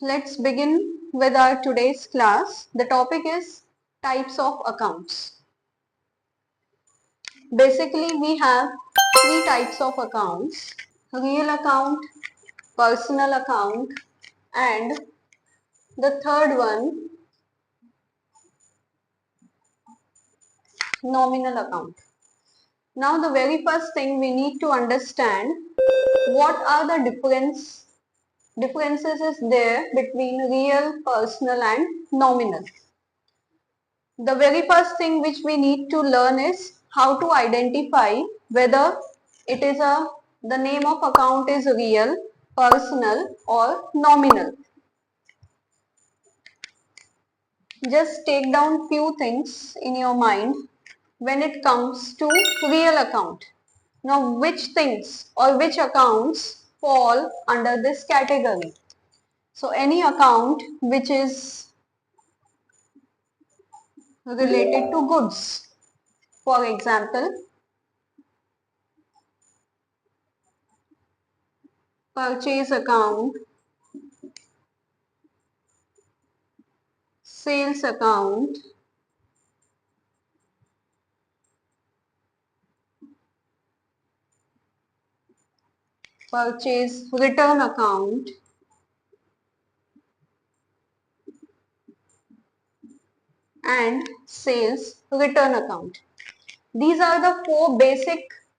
Let's begin with our today's class. The topic is types of accounts. Basically, we have three types of accounts: real account, personal account, and the third one, nominal account. Now, the very first thing we need to understand what are the differences is there between real, personal, and nominal. The very first thing which we need to learn is how to identify whether it is the name of account is real, personal, or nominal. Just take down few things in your mind when it comes to real account. Now which things or which accounts fall under this category? So any account which is related to goods. For example, purchase account, sales account, purchase return account, and sales return account. These are the four basic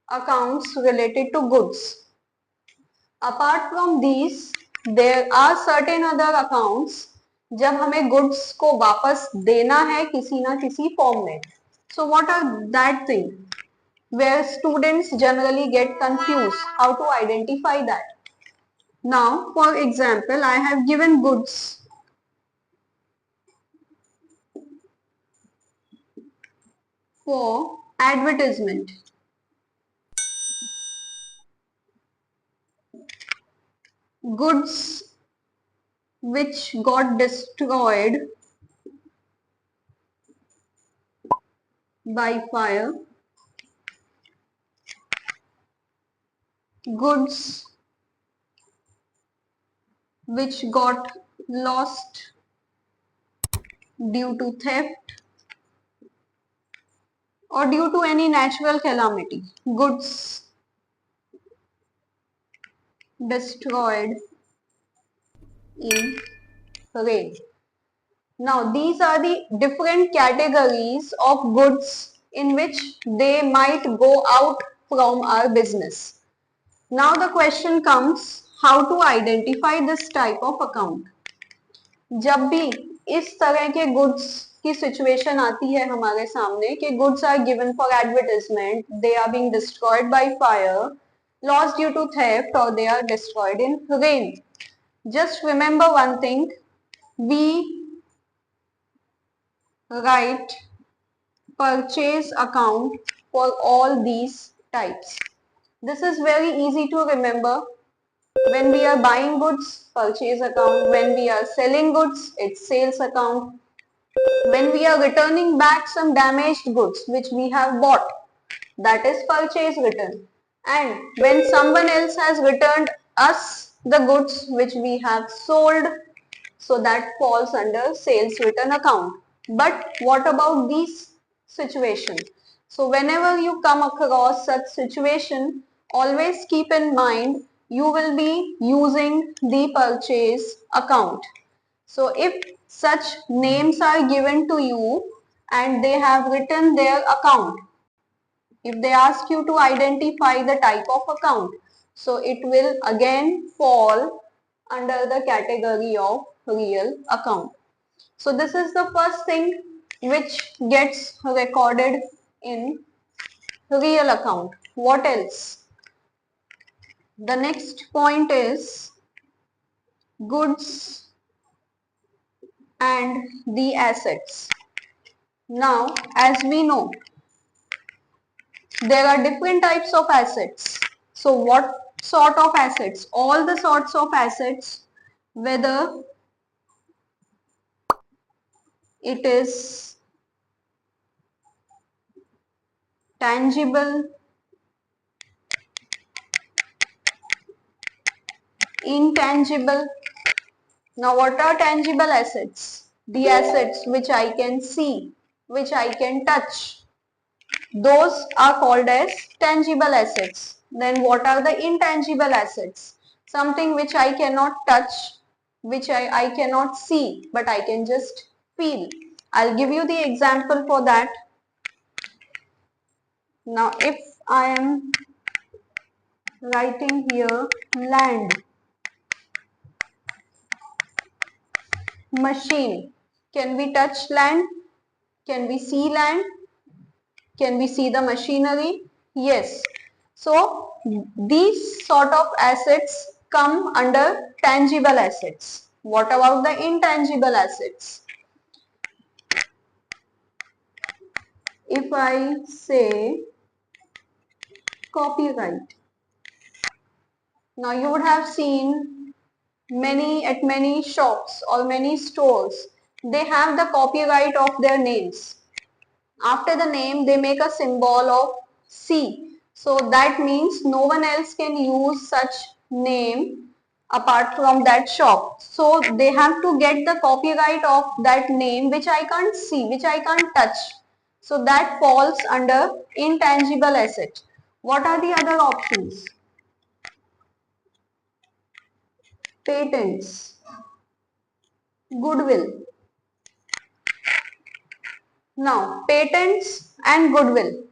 accounts related to goods. Apart from these, there are certain other accounts जब हमें goods को वापस देना है किसी ना किसी form में. So what are that thing where students generally get confused how to identify that? Now, for example, I have given goods for advertisement. Goods which got destroyed by fire. Goods which got lost due to theft or due to any natural calamity. Goods destroyed in rain. Now these are the different categories of goods in which they might go out from our business. Now the question comes how to identify this type of account. जब भी इस तरह के goods की situation आती है हमारे सामने कि goods are given for advertisement, they are being destroyed by fire, lost due to theft और they are destroyed in rain, just remember one thing: we write purchase account for all these types. This is very easy to remember. When we are buying goods, purchase account. When we are selling goods, it's sales account. When we are returning back some damaged goods which we have bought, that is purchase return. And when someone else has returned us the goods which we have sold, so that falls under sales return account. But what about these situations? So whenever you come across such situation, always keep in mind you will be using the purchase account. So if such names are given to you and they have written their account, if they ask you to identify the type of account, so it will again fall under the category of real account. So this is the first thing which gets recorded in real account. What else? The next point is goods and the assets. Now, as we know, there are different types of assets. So what sort of assets? All the sorts of assets, whether it is tangible, intangible, Now what are tangible assets? The assets which I can see, which I can touch. Those are called as tangible assets. Then what are the intangible assets? Something which I cannot touch, which I cannot see, but I can just feel. I'll give you the example for that. Now if I am writing here land, machine, can we touch land? Can we see land? Can we see the machinery? Yes. So these sort of assets come under tangible assets. What about the intangible assets? If I say copyright, now you would have seen many shops or many stores, they have the copyright of their names. After the name, they make a symbol of C. So that means no one else can use such name apart from that shop. So they have to get the copyright of that name which I can't see, which I can't touch. So that falls under intangible asset. What are the other options? Patents, goodwill. Now, patents and goodwill.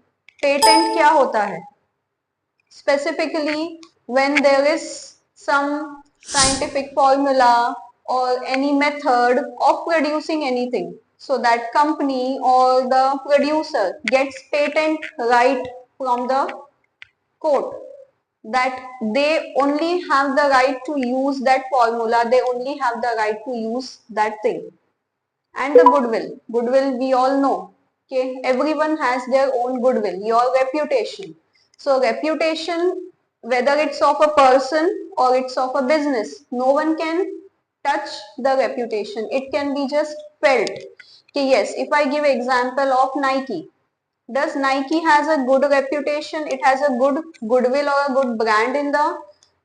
Patent क्या होता है? Specifically, when there is some scientific formula or any method of producing anything, so that company or the producer gets patent right from the court, that they only have the right to use that formula, they only have the right to use that thing. And the goodwill we all know, okay, everyone has their own goodwill, your reputation. So reputation, whether it's of a person or it's of a business, no one can touch the reputation. It can be just felt. Okay, yes, if I give example of Nike, does Nike has a good reputation? It has a good goodwill or a good brand in the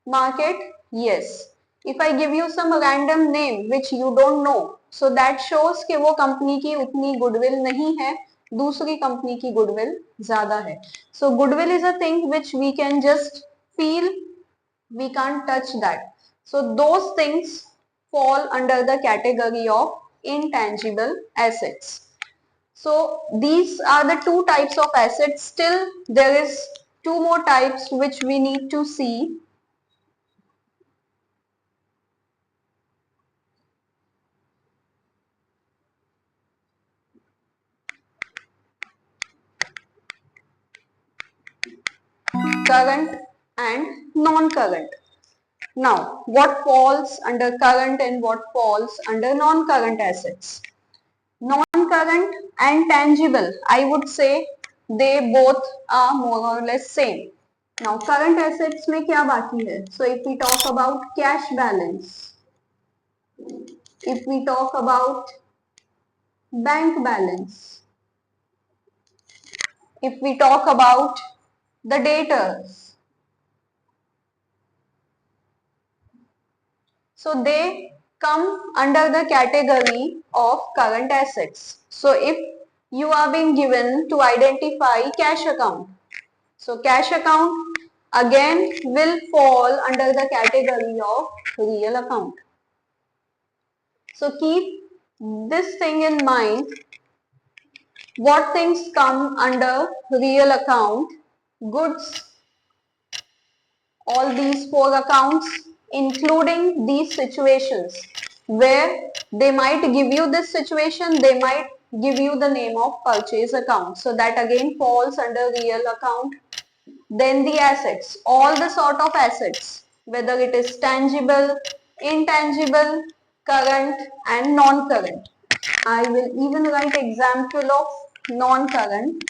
market? Yes. If I give you some random name which you don't know, so that shows कि वो company की उतनी goodwill नहीं है, दूसरी company की goodwill ज़्यादा है. So goodwill is a thing which we can just feel, we can't touch that. So those things fall under the category of intangible assets. So these are the two types of assets. Still there is two more types which we need to see. Current and non-current. Now, what falls under current and what falls under non-current assets? Non-current and tangible, I would say they both are more or less same. Now, current assets में क्या बाकी है? So, if we talk about cash balance, if we talk about bank balance, if we talk about the debtors, so they come under the category of current assets. So if you are being given to identify cash account, so cash account again will fall under the category of real account. So keep this thing in mind. What things come under real account? Goods, all these four accounts, including these situations where they might give you this situation, they might give you the name of purchase account. So that again falls under real account. Then the assets, all the sort of assets, whether it is tangible, intangible, current and non-current. I will even write example of non-current.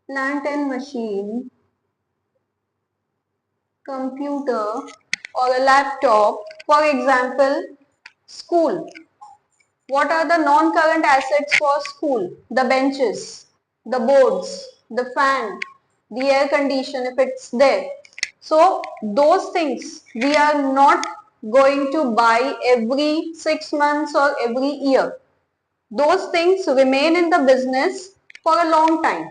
Plant and machine, computer or a laptop. For example, school. What are the non-current assets for school? The benches, the boards, the fan, the air condition if it's there. So those things we are not going to buy every 6 months or every year. Those things remain in the business for a long time,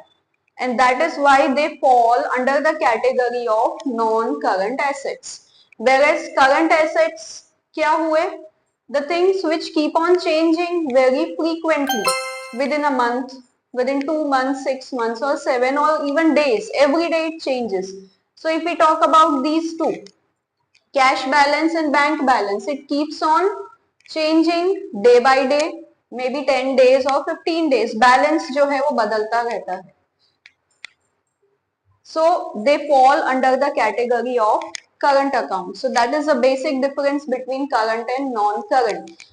and that is why they fall under the category of non-current assets. Whereas current assets क्या हुए? The things which keep on changing very frequently within a month, within 2 months, 6 months, or 7 or even days. Every day it changes. So if we talk about these two, cash balance and bank balance, it keeps on changing day by day, maybe 10 days or 15 days. Balance जो है वो बदलता रहता है. So they fall under the category of current account. So that is the basic difference between current and non-current.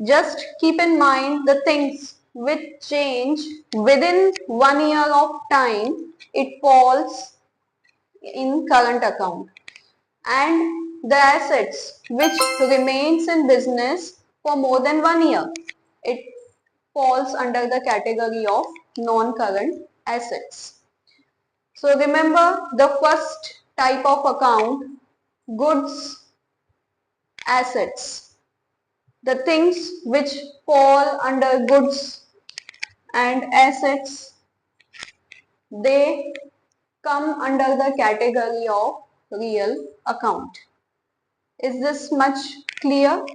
Just keep in mind the things which change within 1 year of time, it falls in current account. And the assets which remains in business for more than 1 year, it falls under the category of non-current assets. So remember the first type of account, goods, assets. The things which fall under goods and assets, they come under the category of real account. Is this much clear?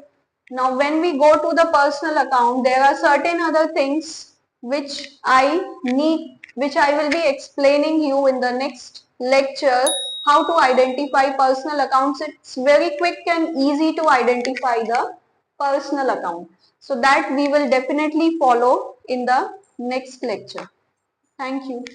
Now when we go to the personal account, there are certain other things which I will be explaining you in the next lecture, how to identify personal accounts. It's very quick and easy to identify the personal account. So that we will definitely follow in the next lecture. Thank you.